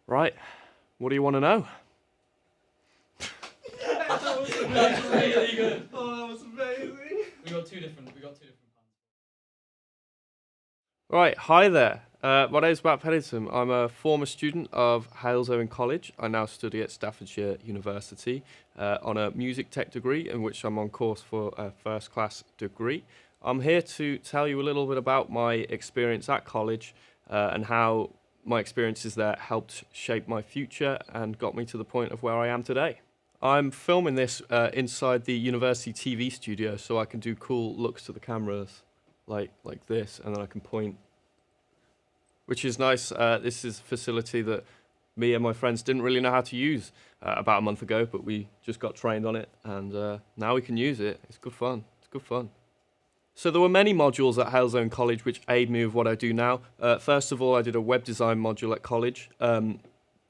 Right, what do you want to know? That's really good. Oh, that was amazing. We got two different puns. Right, hi there. My name's Matt Pennington. I'm a former student of Halesowern College. I now study at Staffordshire University on a music tech degree, in which I'm on course for a first class degree. I'm here to tell you a little bit about my experience at college and how my experiences there helped shape my future and got me to the point of where I am today. I'm filming this inside the university TV studio so I can do cool looks to the cameras like this, and then I can point, which is nice. This is a facility that me and my friends didn't really know how to use about a month ago, but we just got trained on it, and now we can use it. It's good fun. It's good fun. So there were many modules at Halesowern College which aid me with what I do now. First of all, I did a web design module at college.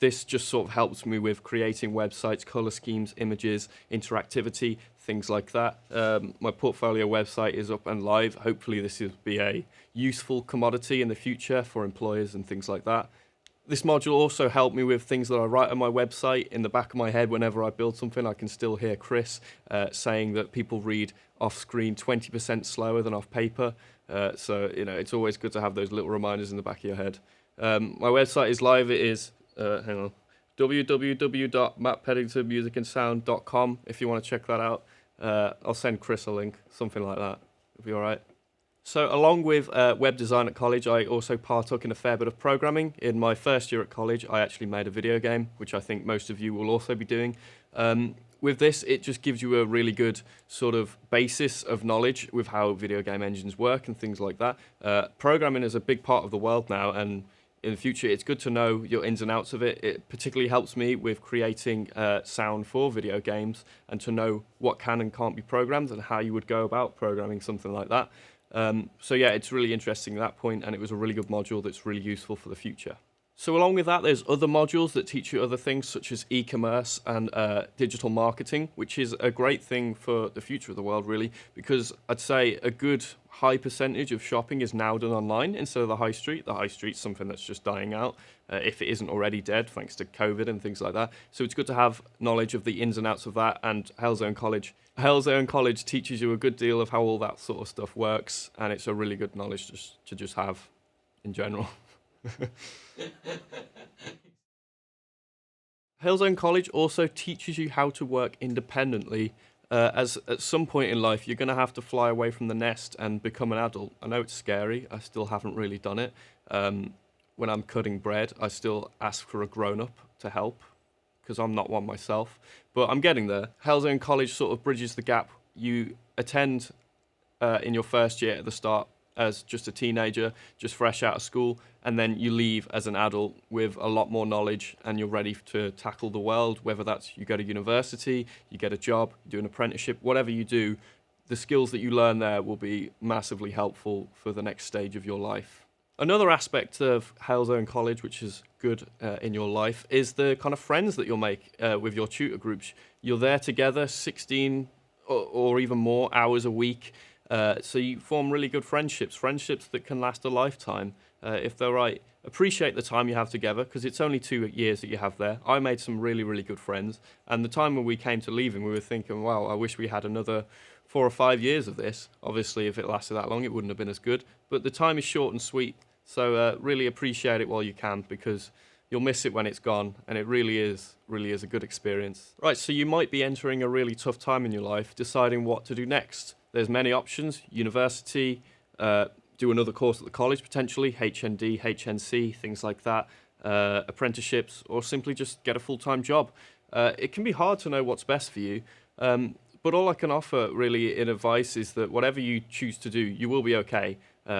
This just sort of helps me with creating websites, color schemes, images, interactivity, things like that. My portfolio website is up and live. Hopefully this will be a useful commodity in the future for employers and things like that. This module also helped me with things that I write on my website. In the back of my head, whenever I build something, I can still hear Chris saying that people read off screen 20% slower than off paper. So, it's always good to have those little reminders in the back of your head. My website is live. It is, www.mattpenningtonmusicandsound.com if you want to check that out. I'll send Chris a link, something like that. It'll be all right. So along with web design at college, I also partook in a fair bit of programming. In my first year at college, I actually made a video game, which I think most of you will also be doing. With this, it just gives you a really good sort of basis of knowledge with how video game engines work and things like that. Programming is a big part of the world now, and in the future, it's good to know your ins and outs of it. It particularly helps me with creating sound for video games and to know what can and can't be programmed and how you would go about programming something like that. So yeah, it's really interesting at that point, and it was a really good module that's really useful for the future. So along with that, there's other modules that teach you other things such as e-commerce and digital marketing, which is a great thing for the future of the world, really, because I'd say a good high percentage of shopping is now done online instead of the high street. The high street's something that's just dying out, if it isn't already dead, thanks to COVID and things like that. So it's good to have knowledge of the ins and outs of that, and Halesowern College. Halesowern College teaches you a good deal of how all that sort of stuff works, and it's a really good knowledge to just have in general. Halesowern College also teaches you how to work independently, as at some point in life you're going to have to fly away from the nest and become an adult. I know it's scary. I still haven't really done it. When I'm cutting bread, I still ask for a grown-up to help because I'm not one myself, but I'm getting there. Halesowern College sort of bridges the gap. You attend in your first year at the start as just a teenager, just fresh out of school, and then you leave as an adult with a lot more knowledge and you're ready to tackle the world, whether that's you go to university, you get a job, do an apprenticeship, whatever you do, the skills that you learn there will be massively helpful for the next stage of your life. Another aspect of Halesowern College, which is good in your life, is the kind of friends that you'll make with your tutor groups. You're there together 16 or even more hours a week, so you form really good friendships that can last a lifetime if they're right. Appreciate the time you have together because it's only 2 years that you have there. I made some really, really good friends, and the time when we came to leaving, we were thinking, wow, I wish we had another 4 or 5 years of this. Obviously, if it lasted that long, it wouldn't have been as good, but the time is short and sweet, so really appreciate it while you can because you'll miss it when it's gone, and it really is a good experience. Right, so you might be entering a really tough time in your life, deciding what to do next. There's many options: university, do another course at the college potentially, HND, HNC, things like that, apprenticeships, or simply just get a full-time job. It can be hard to know what's best for you, but all I can offer really in advice is that whatever you choose to do, you will be okay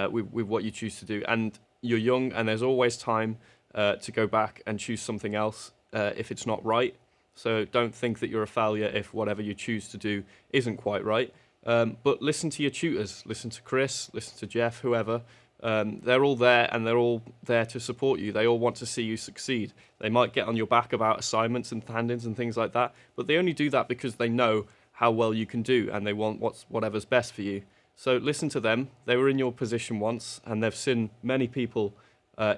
with what you choose to do. And you're young, and there's always time to go back and choose something else if it's not right. So don't think that you're a failure if whatever you choose to do isn't quite right. But listen to your tutors, listen to Chris, listen to Jeff, whoever. They're all there, and they're all there to support you. They all want to see you succeed. They might get on your back about assignments and stand-ins and things like that, but they only do that because they know how well you can do, and they want whatever's best for you. So listen to them. They were in your position once, and they've seen many people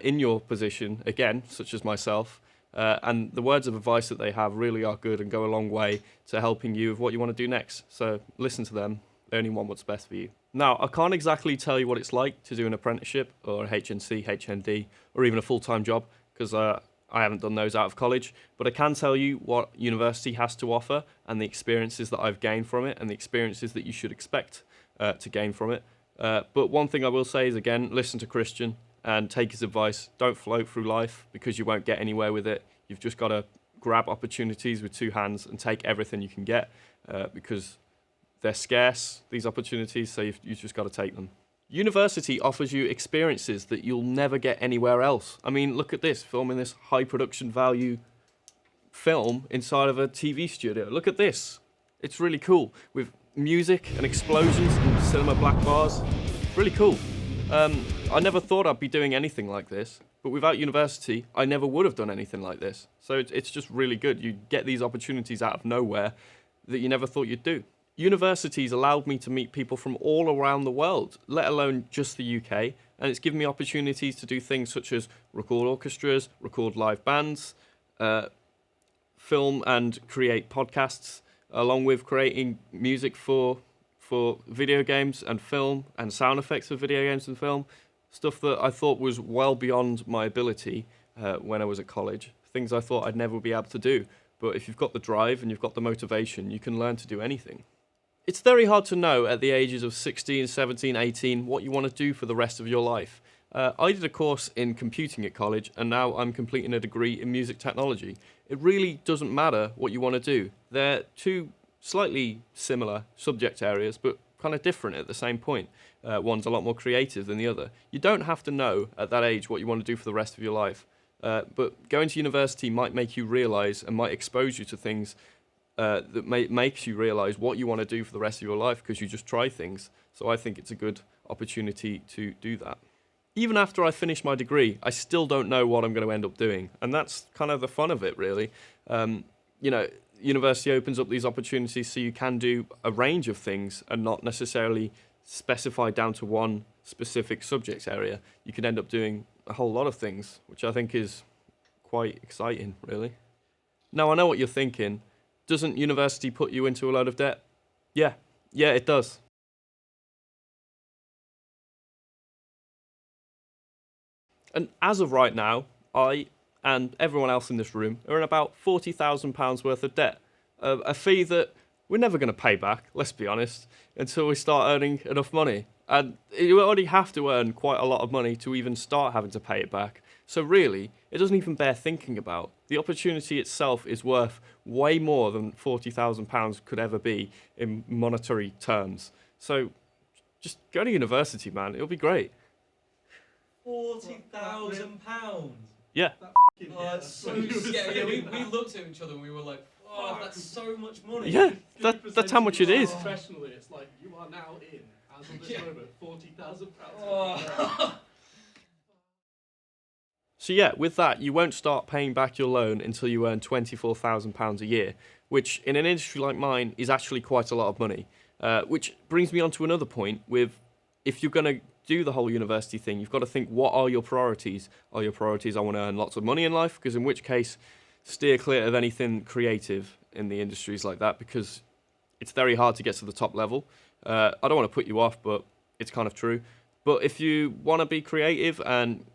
in your position again, such as myself, And the words of advice that they have really are good and go a long way to helping you with what you want to do next. So listen to them. They only want what's best for you. Now, I can't exactly tell you what it's like to do an apprenticeship or a HNC, HND, or even a full-time job, because I haven't done those out of college, but I can tell you what university has to offer and the experiences that I've gained from it and the experiences that you should expect to gain from it. But one thing I will say is, again, listen to Christian and take his advice. Don't float through life because you won't get anywhere with it. You've just got to grab opportunities with two hands and take everything you can get because they're scarce, these opportunities, so you've just got to take them. University offers you experiences that you'll never get anywhere else. I mean, look at this, filming this high production value film inside of a TV studio. Look at this. It's really cool with music and explosions and cinema black bars. Really cool. I never thought I'd be doing anything like this, but without university, I never would have done anything like this. So it's just really good. You get these opportunities out of nowhere that you never thought you'd do. Universities allowed me to meet people from all around the world, let alone just the UK, and it's given me opportunities to do things such as record orchestras, record live bands, film and create podcasts, along with creating music for video games and film and sound effects for video games and film, stuff that I thought was well beyond my ability when I was at college, things I thought I'd never be able to do. But if you've got the drive and you've got the motivation, you can learn to do anything. It's very hard to know at the ages of 16, 17, 18 what you want to do for the rest of your life. I did a course in computing at college and now I'm completing a degree in music technology. It really doesn't matter what you want to do. They're two slightly similar subject areas but kind of different at the same point. One's a lot more creative than the other. You don't have to know at that age what you want to do for the rest of your life. But going to university might make you realise and might expose you to things that makes you realise what you want to do for the rest of your life because you just try things. So I think it's a good opportunity to do that. Even after I finish my degree, I still don't know what I'm going to end up doing. And that's kind of the fun of it, really. University opens up these opportunities so you can do a range of things and not necessarily specify down to one specific subject area. You can end up doing a whole lot of things, which I think is quite exciting, really. Now, I know what you're thinking. Doesn't university put you into a load of debt? Yeah, it does. And as of right now, I and everyone else in this room are in about £40,000 worth of debt. A fee that we're never going to pay back, let's be honest, until we start earning enough money. And you already have to earn quite a lot of money to even start having to pay it back. So really, it doesn't even bear thinking about. The opportunity itself is worth way more than £40,000 could ever be in monetary terms. So just go to university, man. It'll be great. £40,000. Yeah. Oh, that's so scary. Yeah, we looked at each other and we were like, oh, that's so much money. Yeah, that's how much it is. Professionally, it's like you are now in, as of this moment, £40,000. Oh. So yeah, with that, you won't start paying back your loan until you earn £24,000 a year, which in an industry like mine is actually quite a lot of money. Which brings me on to another point with, if you're going to do the whole university thing, you've got to think, what are your priorities? Are your priorities, I want to earn lots of money in life? Because in which case, steer clear of anything creative in the industries like that, because it's very hard to get to the top level. I don't want to put you off, but it's kind of true. But if you want to be creative and,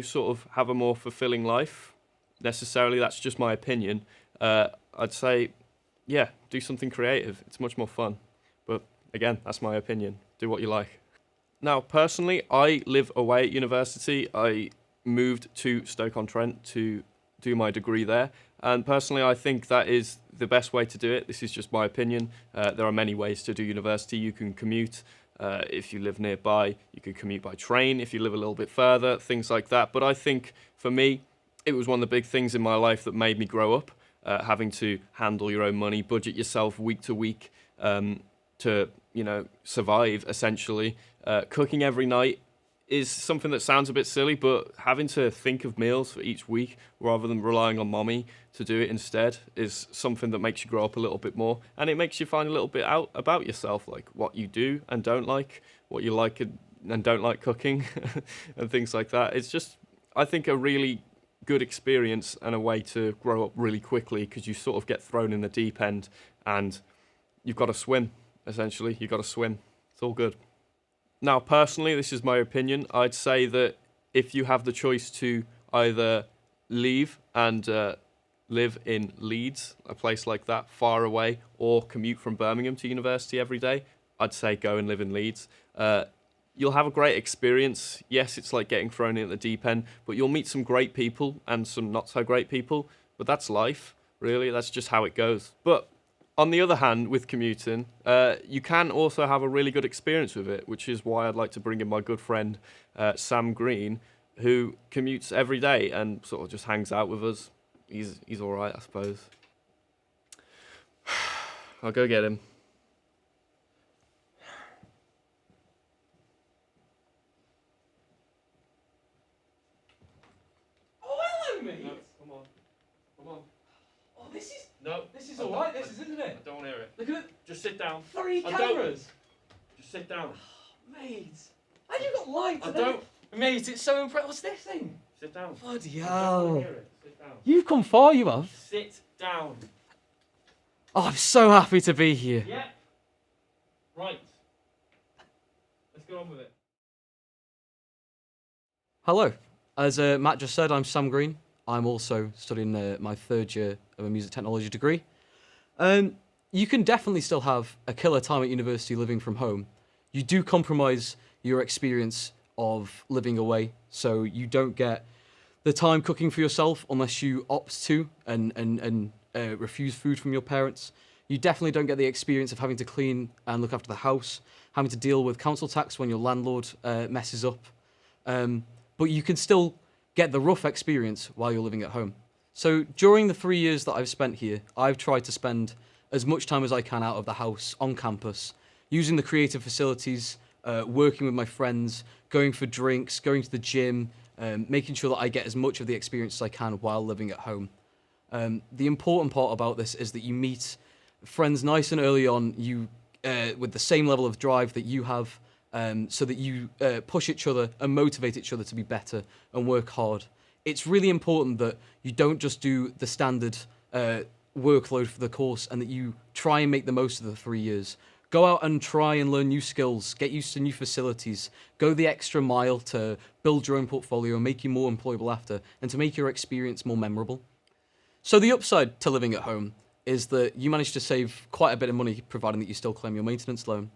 sort of have a more fulfilling life, necessarily, that's just my opinion, I'd say, yeah, do something creative. It's much more fun. But again, that's my opinion. Do what you like. Now, personally, I live away at university. I moved to Stoke-on-Trent to do my degree there. And personally, I think that is the best way to do it. This is just my opinion. There are many ways to do university. You can commute if you live nearby. You can commute by train if you live a little bit further, things like that. But I think, for me, it was one of the big things in my life that made me grow up, having to handle your own money, budget yourself week to week to, survive, essentially. Cooking every night is something that sounds a bit silly, but having to think of meals for each week rather than relying on mommy to do it instead is something that makes you grow up a little bit more, and it makes you find a little bit out about yourself, like what you do and don't like, what you like and don't like cooking and things like that. It's just, I think, a really good experience and a way to grow up really quickly, because you sort of get thrown in the deep end and you've got to swim, essentially. You've got to swim. It's all good. Now, personally, this is my opinion. I'd say that if you have the choice to either leave and live in Leeds, a place like that, far away, or commute from Birmingham to university every day, I'd say go and live in Leeds. You'll have a great experience. Yes, it's like getting thrown in at the deep end, but you'll meet some great people and some not so great people. But that's life, really. That's just how it goes. But on the other hand, with commuting, you can also have a really good experience with it, which is why I'd like to bring in my good friend, Sam Green, who commutes every day and sort of just hangs out with us. He's all right, I suppose. I'll go get him. Oh, hello, mate. No, come on. Oh, this is No. this is all right. This is, isn't I it? don't want to hear it. Look at Just sit down. 3 I don't. cameras. Just sit down. Mate, and you got lights. I and don't. everything. Mate, it's so impressive. What's this thing? Sit down. Bloody I don't want hell. to hear it. Sit down. You've come far, you have. Sit down. Oh, I'm so happy to be here. Yeah. Right. Let's go on with it. Hello. As Matt just said, I'm Sam Green. I'm also studying my 3rd year of a music technology degree. You can definitely still have a killer time at university living from home. You do compromise your experience of living away, so you don't get the time cooking for yourself unless you opt to and refuse food from your parents. You definitely don't get the experience of having to clean and look after the house, having to deal with council tax when your landlord messes up. But you can still get the rough experience while you're living at home. So during the 3 years that I've spent here, I've tried to spend as much time as I can out of the house, on campus, using the creative facilities, working with my friends, going for drinks, going to the gym, making sure that I get as much of the experience as I can while living at home. The important part about this is that you meet friends nice and early on, you with the same level of drive that you have, so that you push each other and motivate each other to be better and work hard. It's really important that you don't just do the standard workload for the course, and that you try and make the most of the 3 years. Go out and try and learn new skills, get used to new facilities, go the extra mile to build your own portfolio and make you more employable after, and to make your experience more memorable. So the upside to living at home is that you manage to save quite a bit of money, providing that you still claim your maintenance loan,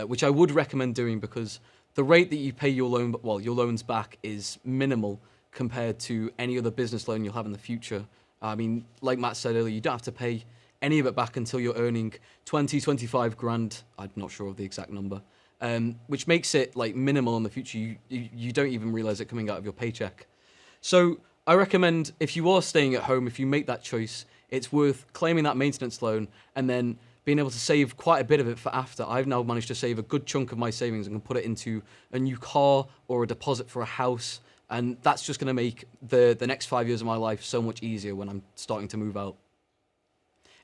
which I would recommend doing, because the rate that you pay your loans back is minimal compared to any other business loan you'll have in the future. I mean, like Matt said earlier, you don't have to pay any of it back until you're earning 20, 25 grand. I'm not sure of the exact number, which makes it like minimal in the future. You don't even realize it coming out of your paycheck. So I recommend, if you are staying at home, if you make that choice, it's worth claiming that maintenance loan and then being able to save quite a bit of it for after. I've now managed to save a good chunk of my savings and can put it into a new car or a deposit for a house. And that's just going to make the next 5 years of my life so much easier when I'm starting to move out.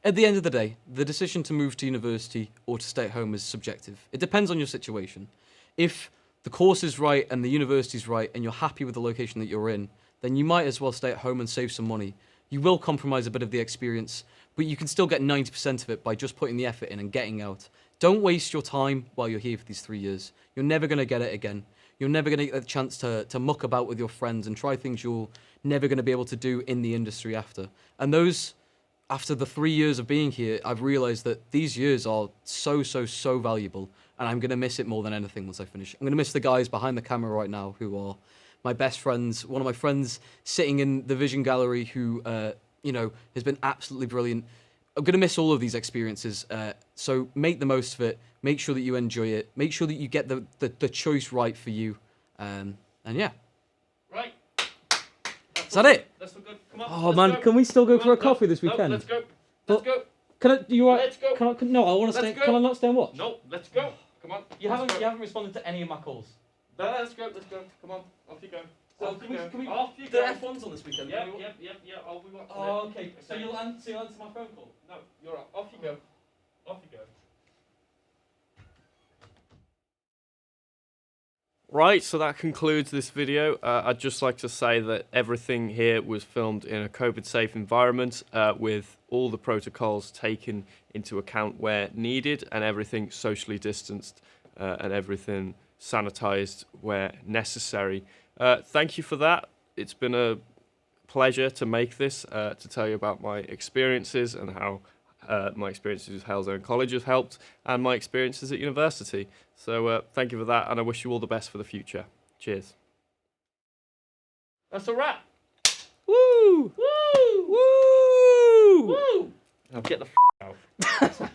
At the end of the day, the decision to move to university or to stay at home is subjective. It depends on your situation. If the course is right and the university is right and you're happy with the location that you're in, then you might as well stay at home and save some money. You will compromise a bit of the experience, but you can still get 90% of it by just putting the effort in and getting out. Don't waste your time while you're here for these 3 years. You're never going to get it again. You're never going to get the chance to muck about with your friends and try things you're never going to be able to do in the industry after. And after the 3 years of being here, I've realized that these years are so valuable, and I'm going to miss it more than anything once I finish. I'm going to miss the guys behind the camera right now who are my best friends. One of my friends sitting in the Vision Gallery who, has been absolutely brilliant. I'm going to miss all of these experiences, so make the most of it. Make sure that you enjoy it. Make sure that you get the choice right for you. And yeah. Right. Is that it? That's all good. Come on. Oh let's man, go. can we still go Come for a on, coffee this no, weekend? let's go. But- Let's go. Can I? You right? Let's go. No, I want to Let's stay. go. Can I not stay and watch? No, let's go. Come on. You let's haven't. go. You haven't responded to any of my calls. No, let's go. Come on. Off you go. So Off can you go. we? Off you The go. F1's on this weekend. Yeah. Can we- I'll be watching Oh, it. okay. So you'll answer my phone call. No, you're off. Off you go. Off you go. Right, so that concludes this video. I'd just like to say that everything here was filmed in a COVID-safe environment with all the protocols taken into account where needed and everything socially distanced and everything sanitized where necessary. Thank you for that. It's been a pleasure to make this, to tell you about my experiences and how my experiences with Halesowern College have helped, and my experiences at university. So thank you for that, and I wish you all the best for the future. Cheers. That's a wrap. Woo! Woo! Woo! Woo! Now get the out.